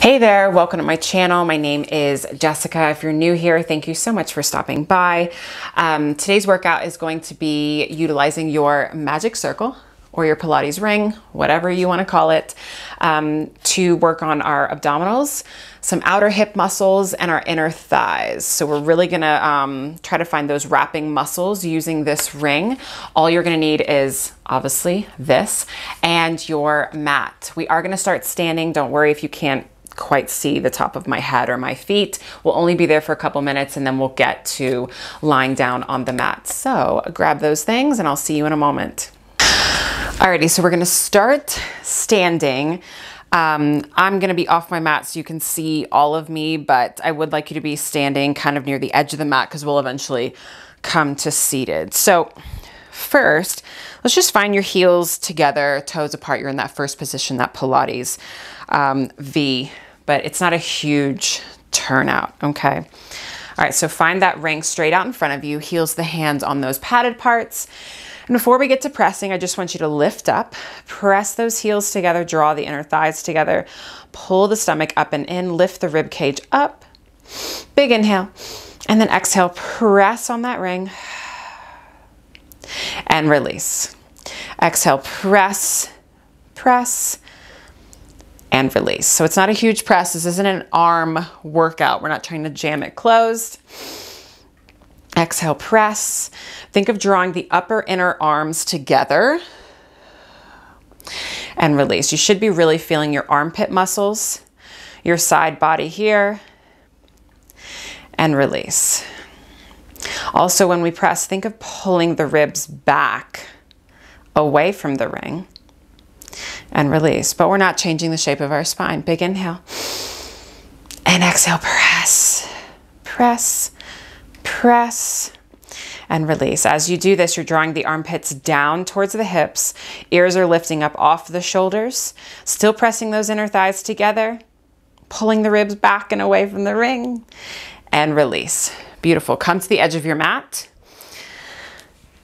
Hey there, welcome to my channel. My name is Jessica. If you're new here, thank you so much for stopping by. Today's workout is going to be utilizing your magic circle or your Pilates ring, whatever you want to call it, to work on our abdominals, some outer hip muscles, and our inner thighs. So we're really gonna try to find those wrapping muscles using this ring. All you're gonna need is obviously this and your mat. We are gonna start standing. Don't worry if you can't quite see the top of my head or my feet. We'll only be there for a couple minutes and then we'll get to lying down on the mat. So grab those things and I'll see you in a moment. Alrighty, so we're gonna start standing. I'm gonna be off my mat so you can see all of me, but I would like you to be standing kind of near the edge of the mat because we'll eventually come to seated. So first, let's just find your heels together, toes apart. You're in that first position, that Pilates V, but it's not a huge turnout, okay? All right, so find that ring straight out in front of you, heels the hands on those padded parts. And before we get to pressing, I just want you to lift up, press those heels together, draw the inner thighs together, pull the stomach up and in, lift the rib cage up, big inhale, and then exhale, press on that ring and release. Exhale, press, press, and release. So it's not a huge press. This isn't an arm workout. We're not trying to jam it closed. Exhale, press. Think of drawing the upper inner arms together and release. You should be really feeling your armpit muscles, your side body here, and release. Also, when we press, think of pulling the ribs back away from the ring and release. But we're not changing the shape of our spine. Big inhale and exhale, press, press, press, and release. As you do this, you're drawing the armpits down towards the hips. Ears are lifting up off the shoulders. Still pressing those inner thighs together, pulling the ribs back and away from the ring, and release. Beautiful. Come to the edge of your mat.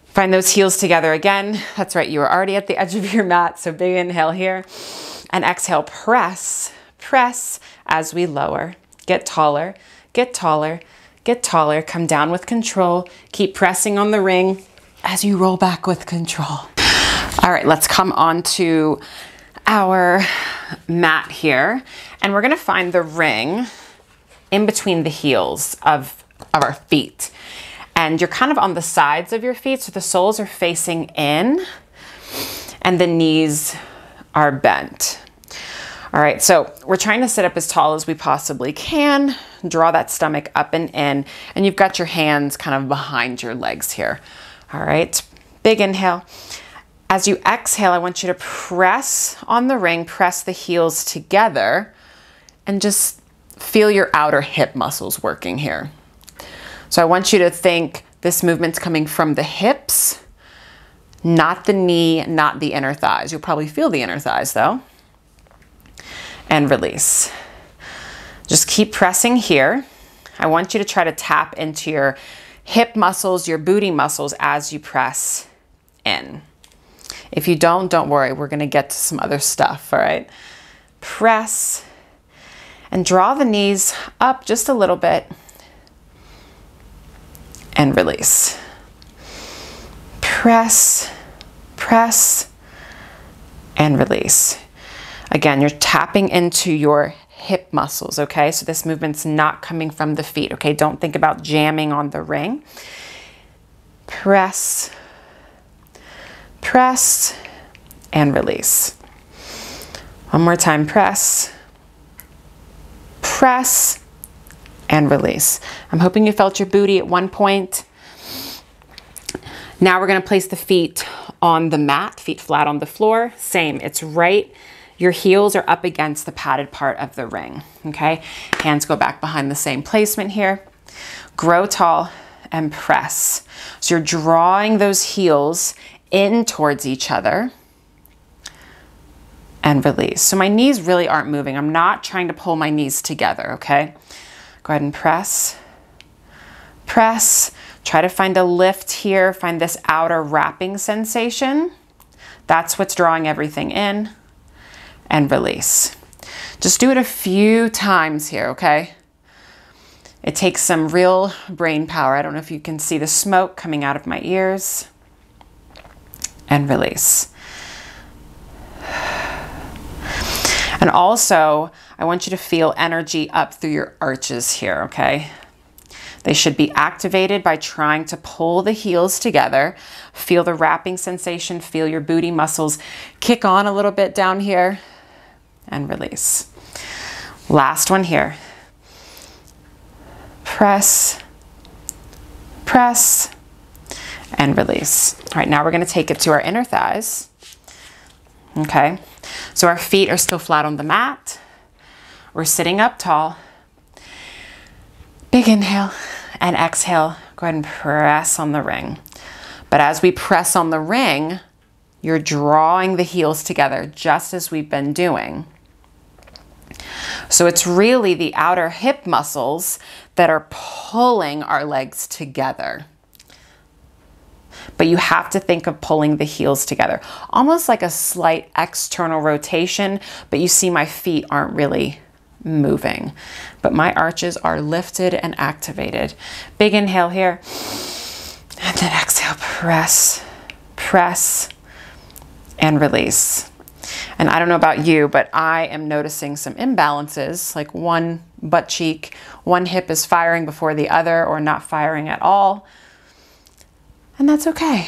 Find those heels together again. That's right, you were already at the edge of your mat, so big inhale here. And exhale, press, press as we lower. Get taller, get taller, get taller. Come down with control. Keep pressing on the ring as you roll back with control. All right, let's come on to our mat here. And we're gonna find the ring in between the heels of our feet. And you're kind of on the sides of your feet, so the soles are facing in and the knees are bent. All right, so we're trying to sit up as tall as we possibly can. Draw that stomach up and in, and you've got your hands kind of behind your legs here. All right, big inhale. As you exhale, I want you to press on the ring, press the heels together, and just feel your outer hip muscles working here. So I want you to think this movement's coming from the hips, not the knee, not the inner thighs. You'll probably feel the inner thighs though. And release. Just keep pressing here. I want you to try to tap into your hip muscles, your booty muscles as you press in. If you don't worry, we're gonna get to some other stuff, all right? Press and draw the knees up just a little bit and release. Press, press, and release. Again, you're tapping into your hip muscles, okay? So this movement's not coming from the feet, okay? Don't think about jamming on the ring. Press, press, and release. One more time, press, press, and release. I'm hoping you felt your booty at one point. Now we're gonna place the feet on the mat, feet flat on the floor. Same, it's right. Your heels are up against the padded part of the ring, okay? Hands go back behind the same placement here. Grow tall and press. So you're drawing those heels in towards each other and release. So my knees really aren't moving. I'm not trying to pull my knees together, okay? Go ahead and press, press. Try to find a lift here. Find this outer wrapping sensation. That's what's drawing everything in, and release. Just do it a few times here, okay? It takes some real brain power. I don't know if you can see the smoke coming out of my ears. And release. And also, I want you to feel energy up through your arches here, okay? They should be activated by trying to pull the heels together. Feel the wrapping sensation, feel your booty muscles kick on a little bit down here, and release. Last one here. Press, press, and release. All right, now we're gonna take it to our inner thighs. Okay, so our feet are still flat on the mat. We're sitting up tall. Big inhale and exhale. Go ahead and press on the ring. But as we press on the ring, you're drawing the heels together just as we've been doing. So it's really the outer hip muscles that are pulling our legs together. But you have to think of pulling the heels together, almost like a slight external rotation, but you see my feet aren't really moving, but my arches are lifted and activated. Big inhale here, and then exhale, press, press, and release. And I don't know about you, but I am noticing some imbalances, like one butt cheek, one hip is firing before the other or not firing at all. And that's okay.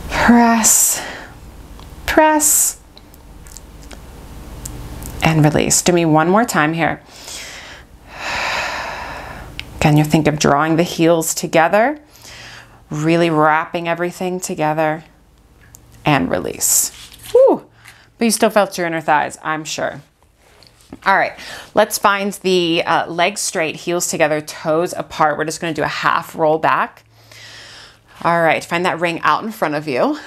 Press, press, and release. Do me one more time here. Can you think of drawing the heels together, really wrapping everything together, and release. Woo. But you still felt your inner thighs, I'm sure. All right, let's find the legs straight, heels together, toes apart. We're just gonna do a half roll back. All right, find that ring out in front of you.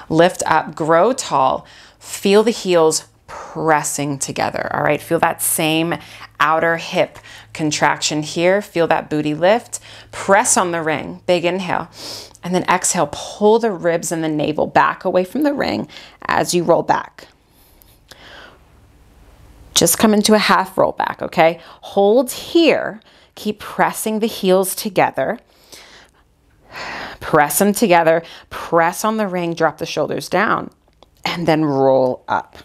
Lift up, grow tall. Feel the heels pressing together, all right? Feel that same outer hip contraction here. Feel that booty lift. Press on the ring, big inhale. And then exhale, pull the ribs and the navel back away from the ring as you roll back. Just come into a half roll back, okay? Hold here. Keep pressing the heels together. Press them together. Press on the ring, drop the shoulders down, and then roll up.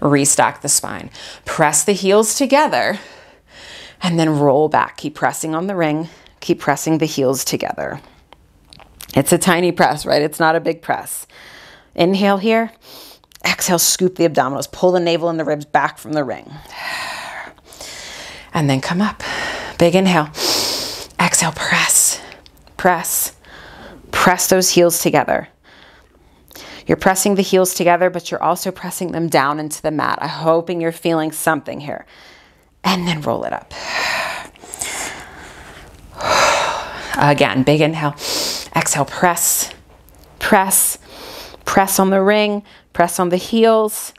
Restack the spine. Press the heels together, and then roll back. Keep pressing on the ring. Keep pressing the heels together. It's a tiny press, right? It's not a big press. Inhale here. Exhale, scoop the abdominals. Pull the navel and the ribs back from the ring. And then come up. Big inhale. Exhale, press, press. Press those heels together. You're pressing the heels together, but you're also pressing them down into the mat. I'm hoping you're feeling something here. And then roll it up. Again, big inhale. Exhale, press, press, press on the ring, press on the heels,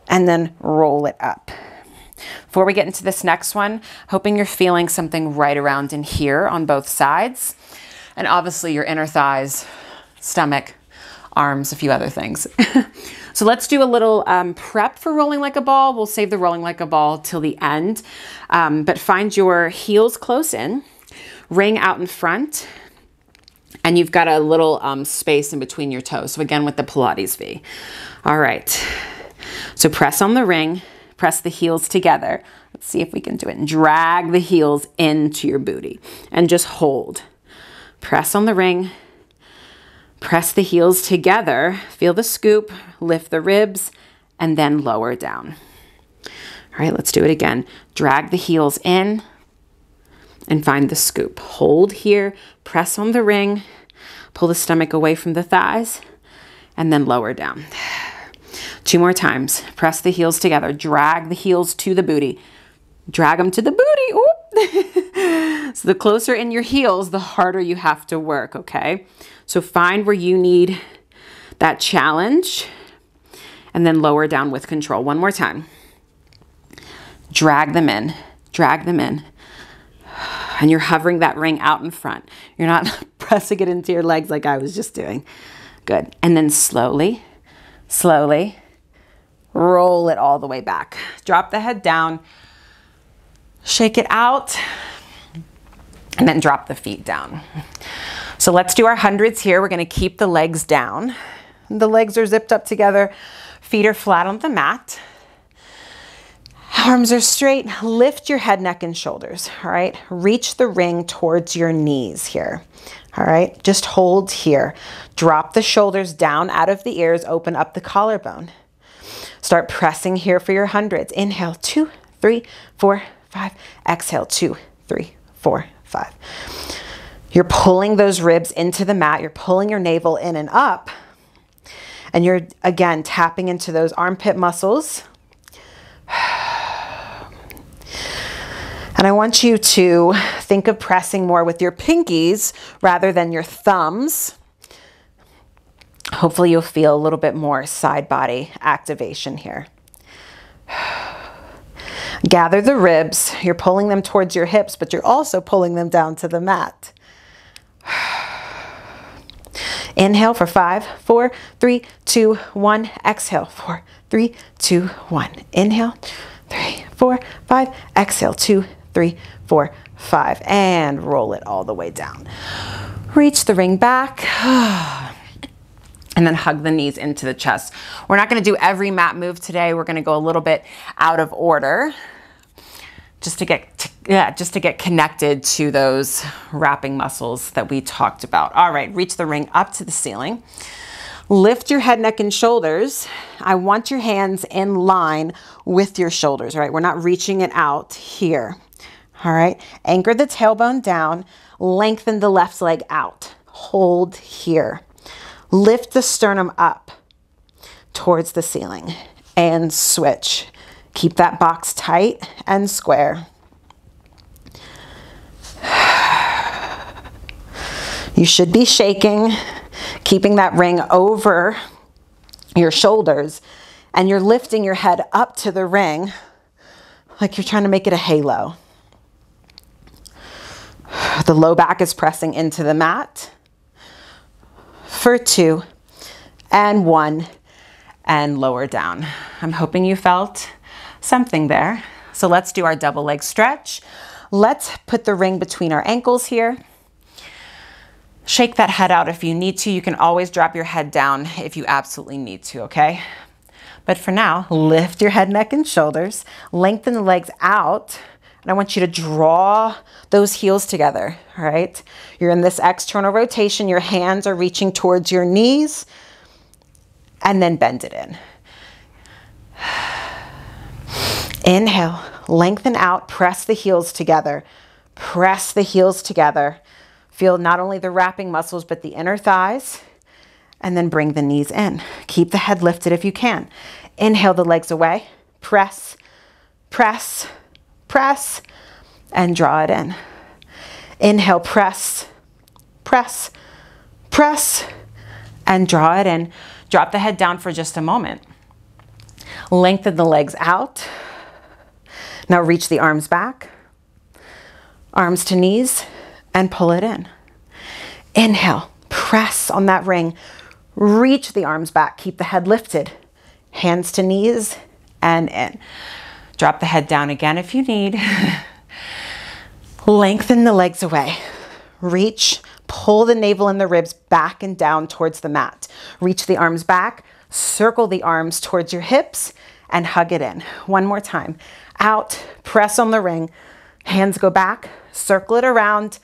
and then roll it up. Before we get into this next one, hoping you're feeling something right around in here on both sides. And obviously your inner thighs, stomach, arms, a few other things. So let's do a little prep for rolling like a ball. We'll save the rolling like a ball till the end. But find your heels close in, ring out in front, and you've got a little space in between your toes. So again, with the Pilates V. All right. So press on the ring, press the heels together. Let's see if we can do it. And drag the heels into your booty and just hold. Press on the ring, press the heels together. Feel the scoop, lift the ribs, and then lower down. All right, let's do it again. Drag the heels in and find the scoop. Hold here, press on the ring, pull the stomach away from the thighs, and then lower down. 2 more times. Press the heels together. Drag the heels to the booty. Drag them to the booty. Ooh. So the closer in your heels, the harder you have to work, okay? So find where you need that challenge and then lower down with control. 1 more time. Drag them in. Drag them in. And you're hovering that ring out in front. You're not pressing it into your legs like I was just doing. Good. And then slowly Slowly roll it all the way back. Drop the head down, shake it out, and then drop the feet down. So let's do our hundreds here. We're gonna keep the legs down. The legs are zipped up together, feet are flat on the mat. Arms are straight. Lift your head, neck, and shoulders, all right? Reach the ring towards your knees here, all right? Just hold here. Drop the shoulders down out of the ears, open up the collarbone. Start pressing here for your hundreds. Inhale, 2, 3, 4, 5. Exhale, 2, 3, 4, 5. You're pulling those ribs into the mat. You're pulling your navel in and up. And you're, again, tapping into those armpit muscles. And I want you to think of pressing more with your pinkies rather than your thumbs. Hopefully you'll feel a little bit more side body activation here. Gather the ribs. You're pulling them towards your hips, but you're also pulling them down to the mat. Inhale for 5, 4, 3, 2, 1. Exhale, 4, 3, 2, 1. Inhale, 3, 4, 5. Exhale, 2, 3, 4, 5. And roll it all the way down. Reach the ring back. And then hug the knees into the chest. We're not gonna do every mat move today. We're gonna go a little bit out of order just to get connected to those wrapping muscles that we talked about. All right, reach the ring up to the ceiling. Lift your head, neck, and shoulders. I want your hands in line with your shoulders, right? We're not reaching it out here, all right? Anchor the tailbone down, lengthen the left leg out. Hold here. Lift the sternum up towards the ceiling and switch. Keep that box tight and square. You should be shaking, keeping that ring over your shoulders, and you're lifting your head up to the ring like you're trying to make it a halo. The low back is pressing into the mat for 2 and 1 and lower down. I'm hoping you felt something there. So let's do our double leg stretch. Let's put the ring between our ankles here. Shake that head out if you need to. You can always drop your head down if you absolutely need to, okay? But for now, lift your head, neck, and shoulders. Lengthen the legs out. And I want you to draw those heels together, all right? You're in this external rotation. Your hands are reaching towards your knees. And then bend it in. Inhale, lengthen out, press the heels together. Press the heels together. Feel not only the wrapping muscles, but the inner thighs. And then bring the knees in. Keep the head lifted if you can. Inhale the legs away. Press, press, press, and draw it in. Inhale, press, press, press, and draw it in. Drop the head down for just a moment. Lengthen the legs out. Now reach the arms back, arms to knees, and pull it in. Inhale, press on that ring. Reach the arms back, keep the head lifted. Hands to knees and in. Drop the head down again if you need. Lengthen the legs away. Reach, pull the navel and the ribs back and down towards the mat. Reach the arms back, circle the arms towards your hips, and hug it in. One more time. Out, press on the ring. Hands go back, circle it around,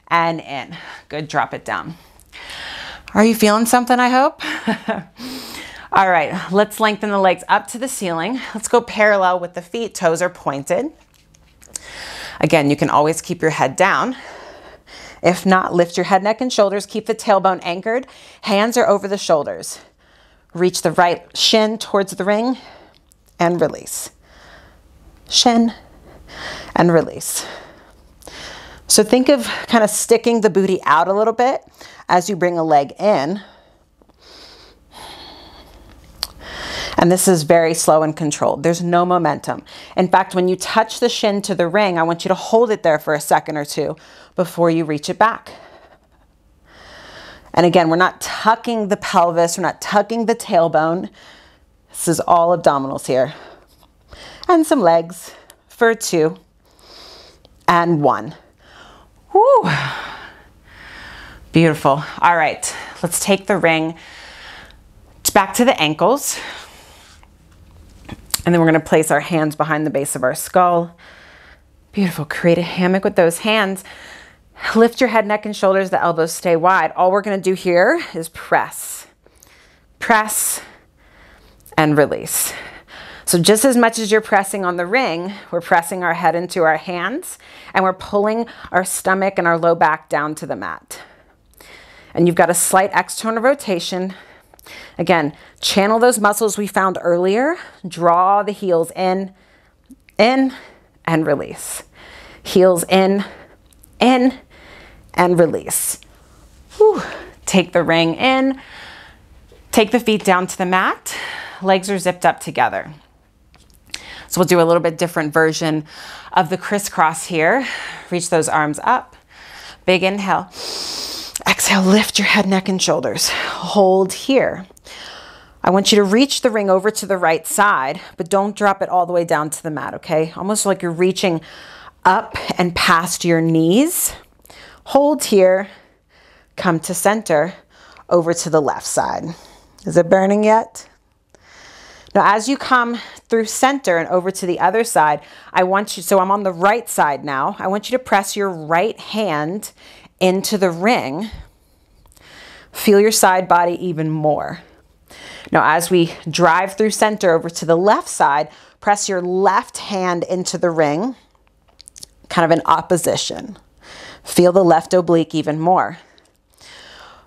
and in. Good, drop it down. Are you feeling something, I hope? All right, let's lengthen the legs up to the ceiling. Let's go parallel with the feet, toes are pointed. Again, you can always keep your head down. If not, lift your head, neck, and shoulders. Keep the tailbone anchored. Hands are over the shoulders. Reach the right shin towards the ring and release. Shin and release. So think of kind of sticking the booty out a little bit as you bring a leg in. And this is very slow and controlled. There's no momentum. In fact, when you touch the shin to the ring, I want you to hold it there for a second or two before you reach it back. And again, we're not tucking the pelvis, we're not tucking the tailbone, This is all abdominals here. And some legs for 2 and 1. Woo. Beautiful. All right, let's take the ring back to the ankles. And then we're going to place our hands behind the base of our skull. Beautiful. Create a hammock with those hands. Lift your head, neck, and shoulders. The elbows stay wide. All we're going to do here is press. Press and release. So just as much as you're pressing on the ring, we're pressing our head into our hands and we're pulling our stomach and our low back down to the mat. And you've got a slight external rotation. Again, channel those muscles we found earlier. Draw the heels in, and release. Heels in, and release. Whew. Take the ring in. Take the feet down to the mat. Legs are zipped up together. So we'll do a little bit different version of the crisscross here. Reach those arms up. Big inhale. Exhale, lift your head, neck, and shoulders. Hold here. I want you to reach the ring over to the right side, but don't drop it all the way down to the mat, okay? Almost like you're reaching up and past your knees. Hold here. Come to center, over to the left side. Is it burning yet? Now, as you come through center and over to the other side, I want you, so I'm on the right side now. I want you to press your right hand into the ring. Feel your side body even more. Now, as we drive through center over to the left side, press your left hand into the ring, kind of in opposition. Feel the left oblique even more.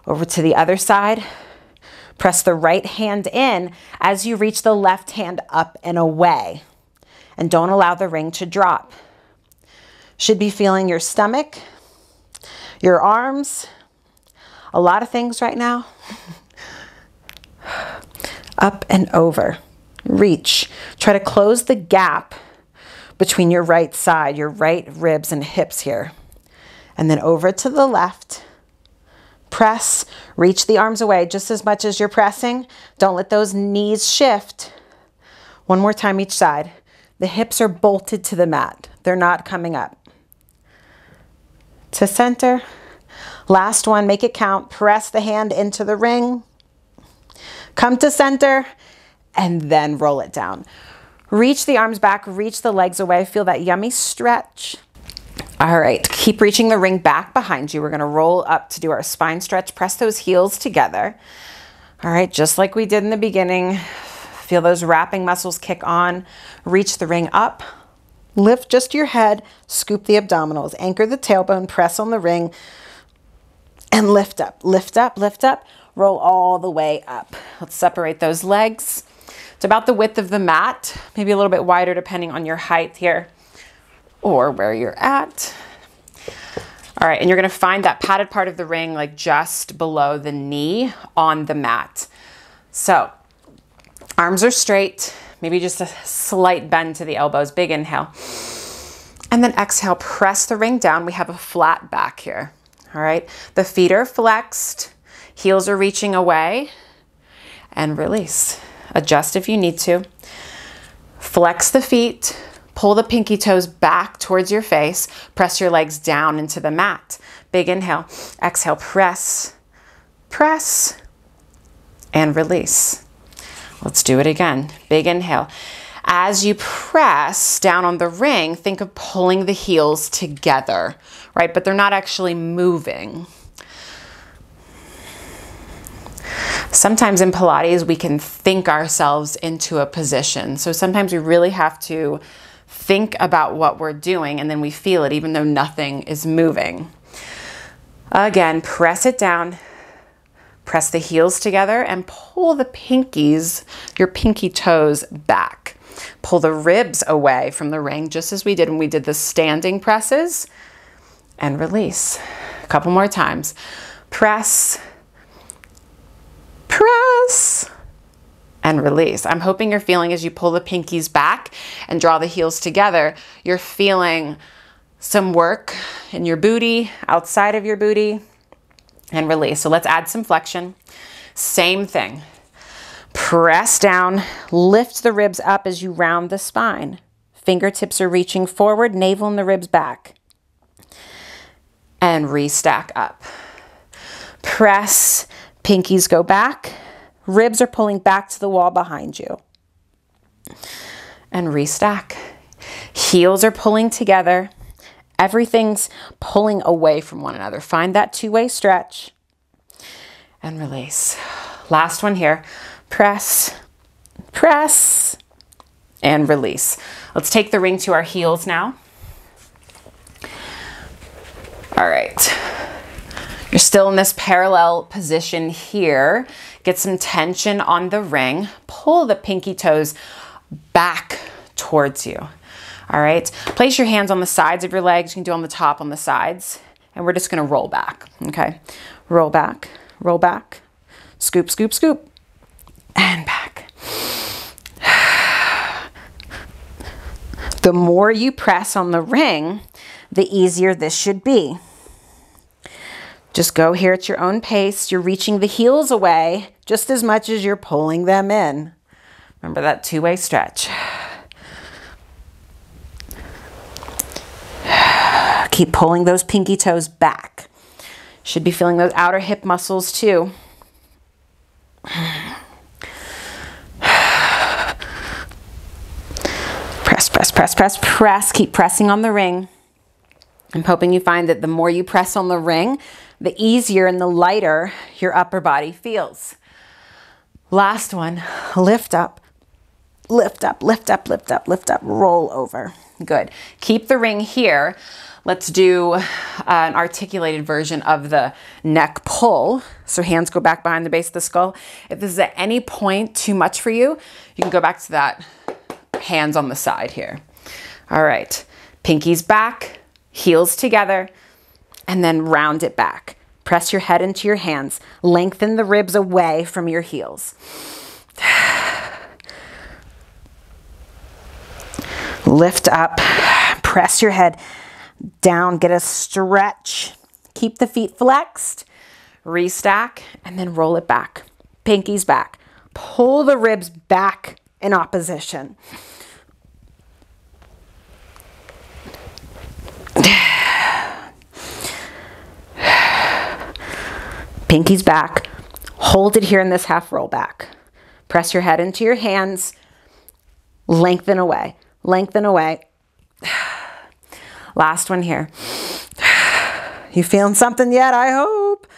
Over to the other side, press the right hand in as you reach the left hand up and away. And don't allow the ring to drop. Should be feeling your stomach, your arms, a lot of things right now. Up and over. Reach. Try to close the gap between your right side, your right ribs and hips here. And then over to the left. Press. Reach the arms away just as much as you're pressing. Don't let those knees shift. One more time each side. The hips are bolted to the mat. They're not coming up. To center. Last one. Make it count. Press the hand into the ring. Come to center and then roll it down. Reach the arms back, reach the legs away. Feel that yummy stretch. All right, keep reaching the ring back behind you. We're gonna roll up to do our spine stretch. Press those heels together. All right, just like we did in the beginning. Feel those wrapping muscles kick on. Reach the ring up. Lift just your head, scoop the abdominals, anchor the tailbone, press on the ring, and lift up, lift up, lift up. Roll all the way up. Let's separate those legs. It's about the width of the mat, maybe a little bit wider depending on your height here or where you're at. All right, and you're gonna find that padded part of the ring like just below the knee on the mat. So arms are straight, maybe just a slight bend to the elbows, big inhale. And then exhale, press the ring down. We have a flat back here, all right? The feet are flexed. Heels are reaching away and release. Adjust if you need to. Flex the feet, pull the pinky toes back towards your face, press your legs down into the mat. Big inhale, exhale, press, press, and release. Let's do it again. Big inhale. As you press down on the ring, think of pulling the heels together, right? But they're not actually moving. Sometimes in Pilates, we can think ourselves into a position. So sometimes we really have to think about what we're doing and then we feel it even though nothing is moving. Again, press it down, press the heels together and pull the pinkies, your pinky toes back. Pull the ribs away from the ring just as we did when we did the standing presses and release. A couple more times. Press, press, and release. I'm hoping you're feeling as you pull the pinkies back and draw the heels together, you're feeling some work in your booty, outside of your booty, and release. So let's add some flexion. Same thing. Press down, lift the ribs up as you round the spine. Fingertips are reaching forward, navel and the ribs back. And restack up. Press, pinkies go back, ribs are pulling back to the wall behind you. And restack. Heels are pulling together. Everything's pulling away from one another. Find that two-way stretch. And release. Last one here. Press, press, and release. Let's take the ring to our heels now. All right. You're still in this parallel position here. Get some tension on the ring. Pull the pinky toes back towards you. All right. Place your hands on the sides of your legs. You can do on the top, on the sides. And we're just going to roll back. Okay. Roll back, scoop, scoop, scoop, and back. The more you press on the ring, the easier this should be. Just go here at your own pace. You're reaching the heels away just as much as you're pulling them in. Remember that two-way stretch. Keep pulling those pinky toes back. Should be feeling those outer hip muscles too. Press, press, press, press, press. Keep pressing on the ring. I'm hoping you find that the more you press on the ring, the easier and the lighter your upper body feels. Last one. Lift up, lift up, lift up, lift up, lift up, roll over. Good. Keep the ring here. Let's do an articulated version of the neck pull. So hands go back behind the base of the skull. If this is at any point too much for you, you can go back to that hands on the side here. All right. Pinkies back, heels together, and then round it back. Press your head into your hands. Lengthen the ribs away from your heels. Lift up, press your head down, get a stretch. Keep the feet flexed, restack, and then roll it back. Pinkies back. Pull the ribs back in opposition. Pinkies back. Hold it here in this half roll back. Press your head into your hands. Lengthen away. Lengthen away. Last one here. You feeling something yet? I hope.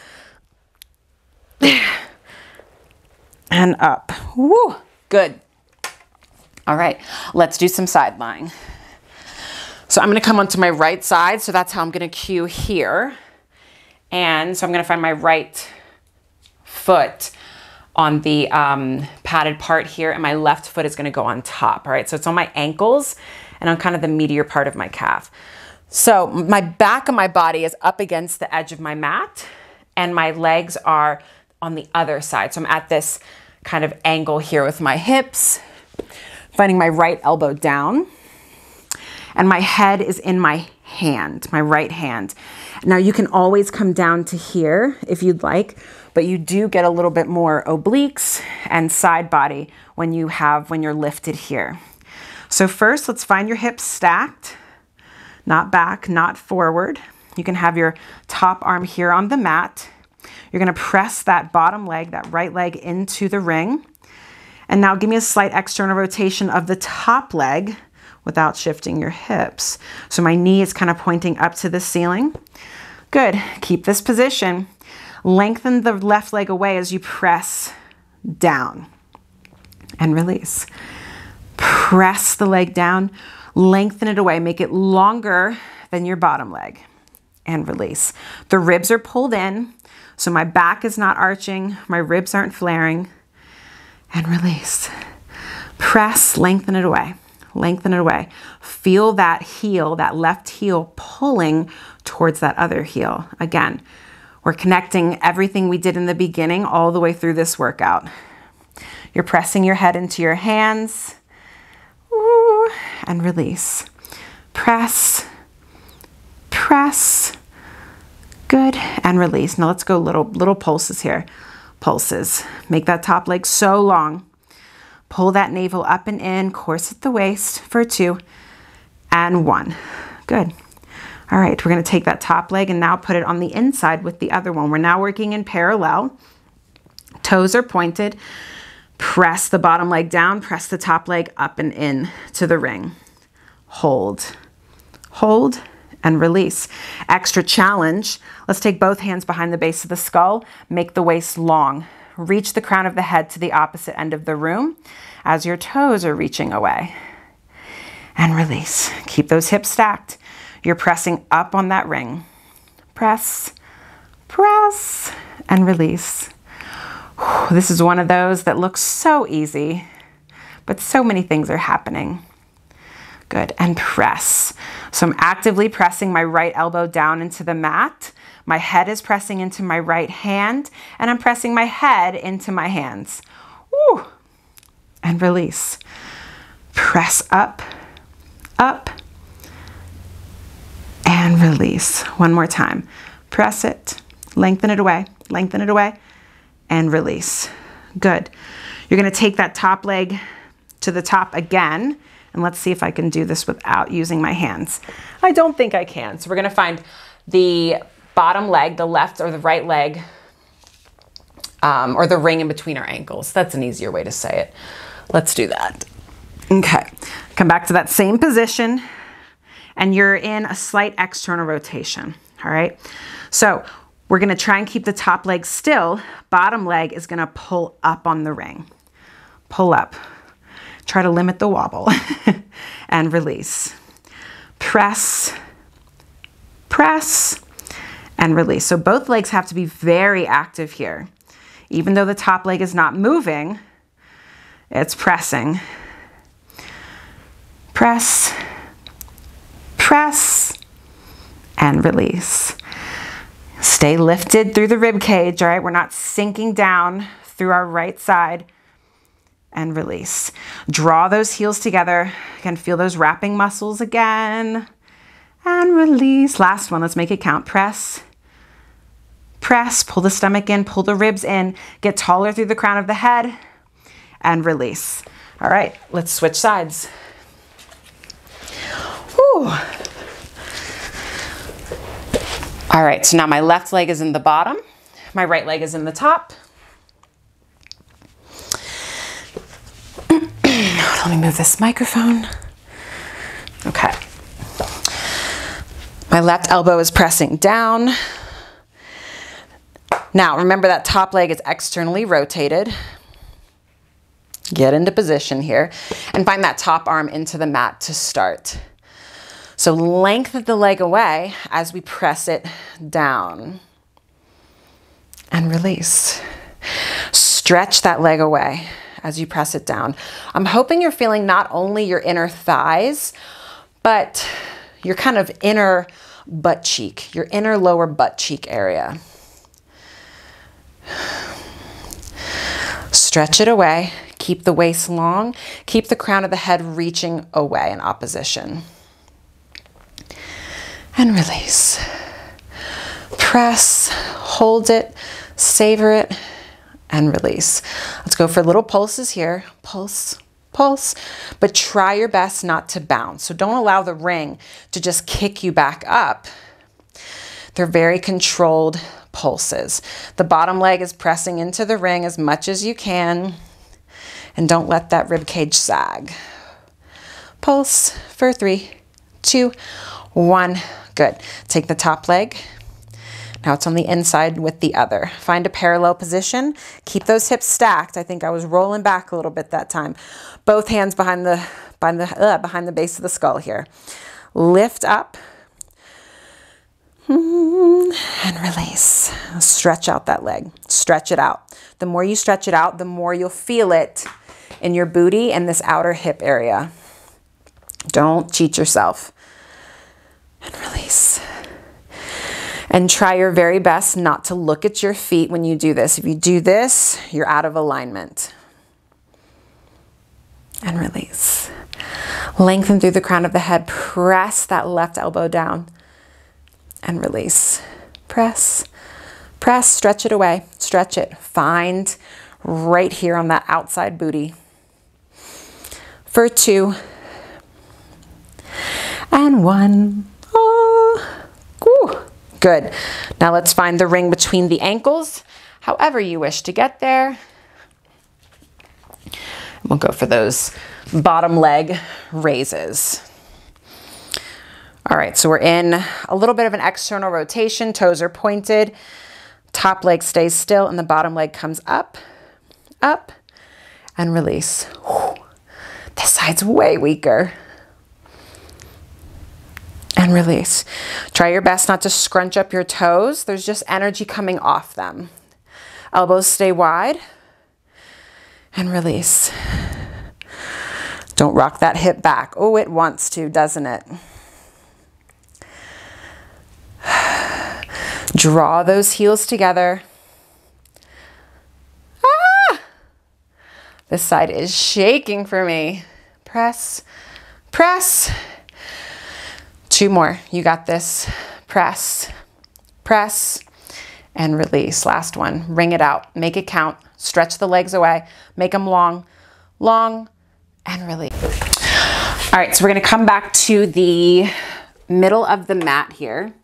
And up. Woo. Good. All right. Let's do some side lying. So I'm going to come onto my right side. So that's how I'm going to cue here. And so I'm going to find my right foot on the padded part here, and my left foot is going to go on top. All right, so it's on my ankles and on kind of the meatier part of my calf. So my back of my body is up against the edge of my mat, and my legs are on the other side. So I'm at this kind of angle here with my hips, finding my right elbow down, and my head is in my hand, my right hand. Now you can always come down to here if you'd like, but you do get a little bit more obliques and side body when you're lifted here. So first, let's find your hips stacked, not back, not forward. You can have your top arm here on the mat. You're gonna press that bottom leg, that right leg into the ring. And now give me a slight external rotation of the top leg without shifting your hips. So my knee is kind of pointing up to the ceiling. Good, keep this position. Lengthen the left leg away as you press down and release. Press the leg down, lengthen it away, make it longer than your bottom leg and release. The ribs are pulled in, so my back is not arching, my ribs aren't flaring, and release. Press, lengthen it away. Lengthen it away. Feel that heel, that left heel pulling towards that other heel. Again, we're connecting everything we did in the beginning all the way through this workout. You're pressing your head into your hands. Ooh, and release. Press, press. Good, and release. Now let's go little pulses here. Pulses. Make that top leg so long. Pull that navel up and in, corset the waist for 2 and 1. Good. All right, we're gonna take that top leg and now put it on the inside with the other one. We're now working in parallel. Toes are pointed. Press the bottom leg down, press the top leg up and in to the ring. Hold, hold, and release. Extra challenge. Let's take both hands behind the base of the skull, make the waist long. Reach the crown of the head to the opposite end of the room as your toes are reaching away. And release. Keep those hips stacked. You're pressing up on that ring. Press, press, and release. This is one of those that looks so easy, but so many things are happening. Good, and press. So I'm actively pressing my right elbow down into the mat. My head is pressing into my right hand, and I'm pressing my head into my hands. Woo. And release. Press up, up, and release. One more time. Press it, lengthen it away, and release. Good. You're gonna take that top leg to the top again, and let's see if I can do this without using my hands. I don't think I can. So we're gonna find the bottom leg, the left or the right leg, or the ring in between our ankles. That's an easier way to say it. Let's do that. Okay, come back to that same position, and you're in a slight external rotation, all right? So we're gonna try and keep the top leg still. Bottom leg is gonna pull up on the ring. Pull up. Try to limit the wobble and release. Press, press, and release. So both legs have to be very active here. Even though the top leg is not moving, it's pressing. Press, press, and release. Stay lifted through the rib cage, all right? We're not sinking down through our right side, and release. Draw those heels together. Again, feel those wrapping muscles again, and release. Last one, let's make it count. Press, press, pull the stomach in, pull the ribs in, get taller through the crown of the head, and release. All right, let's switch sides. Whew. All right, so now my left leg is in the bottom, my right leg is in the top. Let me move this microphone. Okay. My left elbow is pressing down. Now, remember that top leg is externally rotated. Get into position here and find that top arm into the mat to start. So lengthen the leg away as we press it down and release. Stretch that leg away as you press it down. I'm hoping you're feeling not only your inner thighs, but your kind of inner butt cheek, your inner lower butt cheek area. Stretch it away. Keep the waist long. Keep the crown of the head reaching away in opposition. And release. Press, hold it, savor it, and release. Let's go for little pulses here. Pulse, pulse, but try your best not to bounce. So don't allow the ring to just kick you back up. They're very controlled pulses. The bottom leg is pressing into the ring as much as you can, and don't let that rib cage sag. Pulse for 3, 2, 1. Good. Take the top leg. Now it's on the inside with the other. Find a parallel position. Keep those hips stacked. I think I was rolling back a little bit that time. Both hands behind the base of the skull here. Lift up and release. Stretch out that leg. Stretch it out. The more you stretch it out, the more you'll feel it in your booty and this outer hip area. Don't cheat yourself. And release. And try your very best not to look at your feet when you do this. If you do this, you're out of alignment. And release. Lengthen through the crown of the head. Press that left elbow down. And release. Press, press, stretch it away. Stretch it. Find right here on that outside booty. for 2, and 1. Oh, woo. Good. Now let's find the ring between the ankles, however you wish to get there. We'll go for those bottom leg raises. All right, so we're in a little bit of an external rotation. Toes are pointed. Top leg stays still and the bottom leg comes up, up, and release. Whew. This side's way weaker. And release. Try your best not to scrunch up your toes. There's just energy coming off them. Elbows stay wide. And release. Don't rock that hip back. Oh, it wants to, doesn't it? Draw those heels together. Ah! This side is shaking for me. Press, press. 2 more. You got this. Press, press, and release. Last one. Ring it out. Make it count. Stretch the legs away. Make them long, long, and release. All right, so we're going to come back to the middle of the mat here.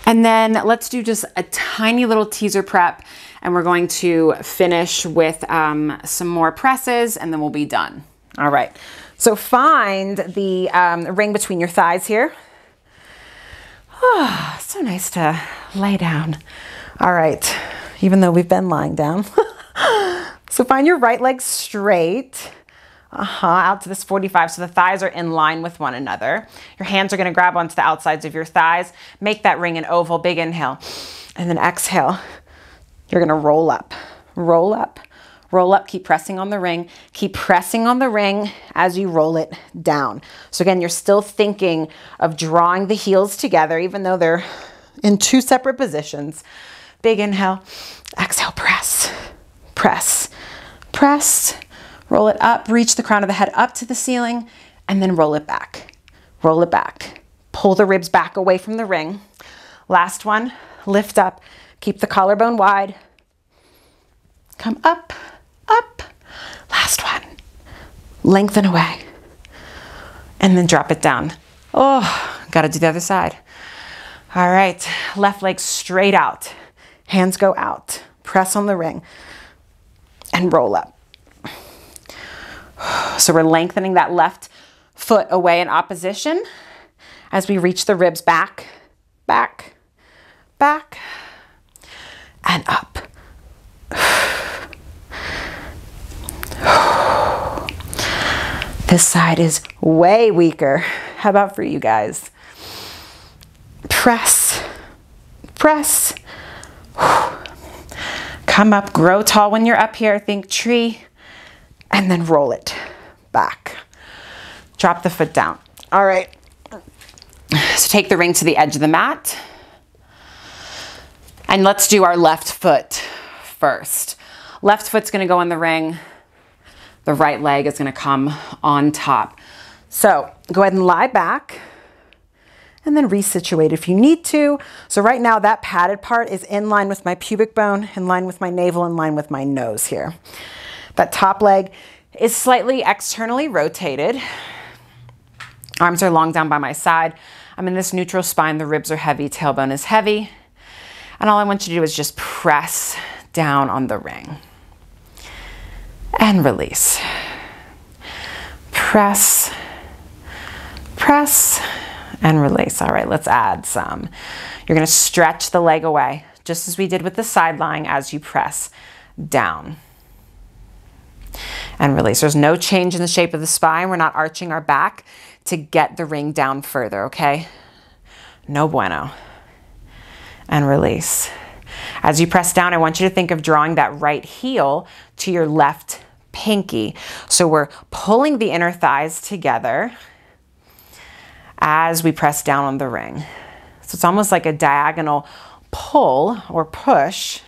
And then let's do just a tiny little teaser prep, and we're going to finish with some more presses, and then we'll be done. All right, so find the ring between your thighs here. Oh, so nice to lay down. All right, even though we've been lying down. So find your right leg straight. Out to this 45, so the thighs are in line with one another. Your hands are gonna grab onto the outsides of your thighs. Make that ring an oval, big inhale. And then exhale, you're gonna roll up, roll up, roll up. Keep pressing on the ring. Keep pressing on the ring as you roll it down. So again, you're still thinking of drawing the heels together, even though they're in 2 separate positions. Big inhale, exhale, press, press, press. Roll it up, reach the crown of the head up to the ceiling, and then roll it back. Roll it back. Pull the ribs back away from the ring. Last one, lift up. Keep the collarbone wide. Come up, up. Last one. Lengthen away. And then drop it down. Oh, gotta do the other side. All right, left leg straight out. Hands go out. Press on the ring. And roll up. So we're lengthening that left foot away in opposition as we reach the ribs back, back, back, and up. This side is way weaker. How about for you guys? Press, press. Come up, grow tall when you're up here. Think tree. And then roll it back. Drop the foot down. All right. So take the ring to the edge of the mat. And let's do our left foot first. Left foot's gonna go in the ring. The right leg is gonna come on top. So go ahead and lie back and then resituate if you need to. So right now that padded part is in line with my pubic bone, in line with my navel, in line with my nose here. That top leg is slightly externally rotated. Arms are long down by my side. I'm in this neutral spine. The ribs are heavy, tailbone is heavy. And all I want you to do is just press down on the ring. And release. Press, press, and release. All right, let's add some. You're gonna stretch the leg away, just as we did with the side lying as you press down. And release. There's no change in the shape of the spine. We're not arching our back to get the ring down further, okay? No bueno. And release. As you press down, I want you to think of drawing that right heel to your left pinky. So we're pulling the inner thighs together as we press down on the ring. So it's almost like a diagonal pull or push.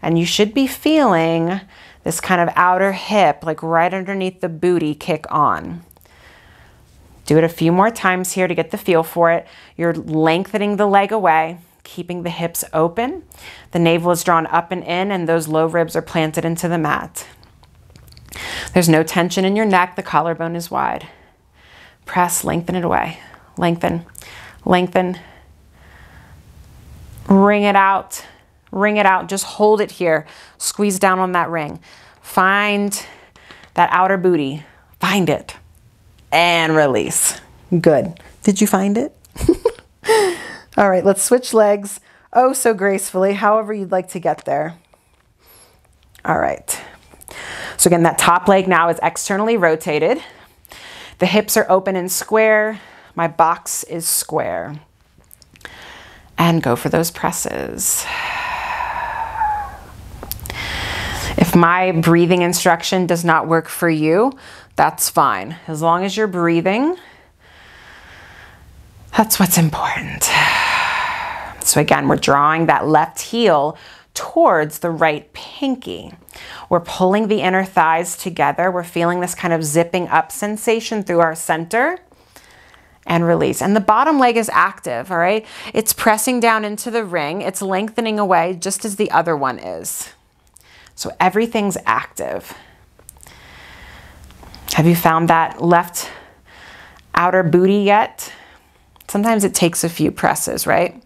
And you should be feeling this kind of outer hip, like right underneath the booty, kick on. Do it a few more times here to get the feel for it. You're lengthening the leg away, keeping the hips open. The navel is drawn up and in, and those low ribs are planted into the mat. There's no tension in your neck. The collarbone is wide. Press, lengthen it away. Lengthen, lengthen. Wring it out. Wring it out. Just hold it here. Squeeze down on that ring. Find that outer booty. Find it. And release. Good. Did you find it? All right, let's switch legs. Oh, so gracefully, however you'd like to get there. All right. So again, that top leg now is externally rotated. The hips are open and square. My box is square. And go for those presses. If my breathing instruction does not work for you, that's fine. As long as you're breathing, that's what's important. So again, we're drawing that left heel towards the right pinky. We're pulling the inner thighs together. We're feeling this kind of zipping up sensation through our center and release. And the bottom leg is active, all right? It's pressing down into the ring. It's lengthening away just as the other one is. So everything's active. Have you found that left outer booty yet? Sometimes it takes a few presses, right?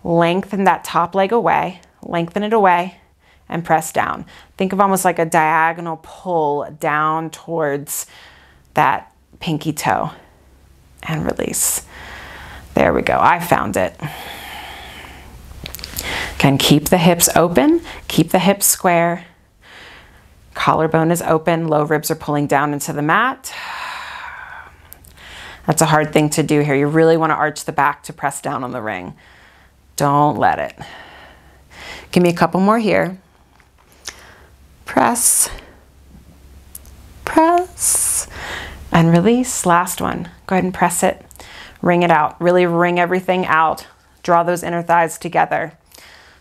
Lengthen that top leg away, lengthen it away, and press down. Think of almost like a diagonal pull down towards that pinky toe and release. There we go. I found it. Again, keep the hips open, keep the hips square. Collarbone is open, low ribs are pulling down into the mat. That's a hard thing to do here. You really want to arch the back to press down on the ring. Don't let it. Give me a couple more here. Press, press, and release. Last one. Go ahead and press it. Wring it out. Really wring everything out. Draw those inner thighs together.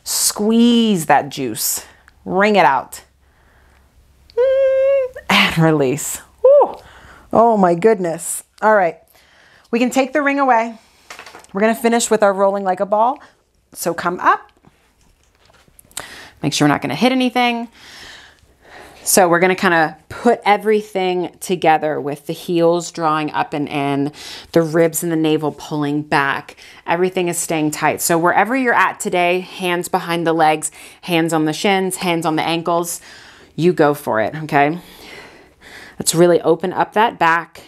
Squeeze that juice. Wring it out. And release. Woo. Oh my goodness. All right. We can take the ring away. We're going to finish with our rolling like a ball. So come up. Make sure we're not going to hit anything. So we're going to kind of put everything together with the heels drawing up and in, the ribs and the navel pulling back. Everything is staying tight. So wherever you're at today, hands behind the legs, hands on the shins, hands on the ankles, you go for it, okay? Let's really open up that back.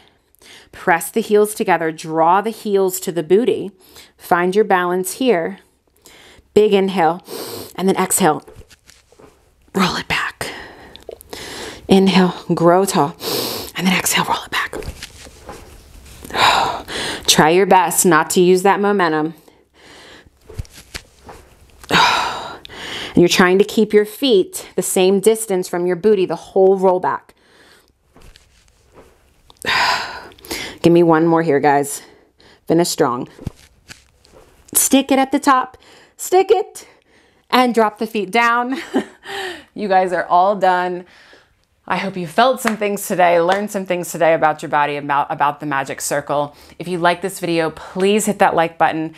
Press the heels together. Draw the heels to the booty. Find your balance here. Big inhale, and then exhale. Roll it back. Inhale, grow tall, and then exhale, roll it back. Try your best not to use that momentum. And you're trying to keep your feet the same distance from your booty the whole roll back. Give me one more here, guys. Finish strong. Stick it at the top. Stick it. And drop the feet down. You guys are all done. I hope you felt some things today, learned some things today about your body, about the magic circle. If you like this video, please hit that like button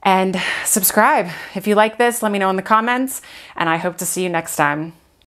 and subscribe. If you like this, let me know in the comments, and I hope to see you next time.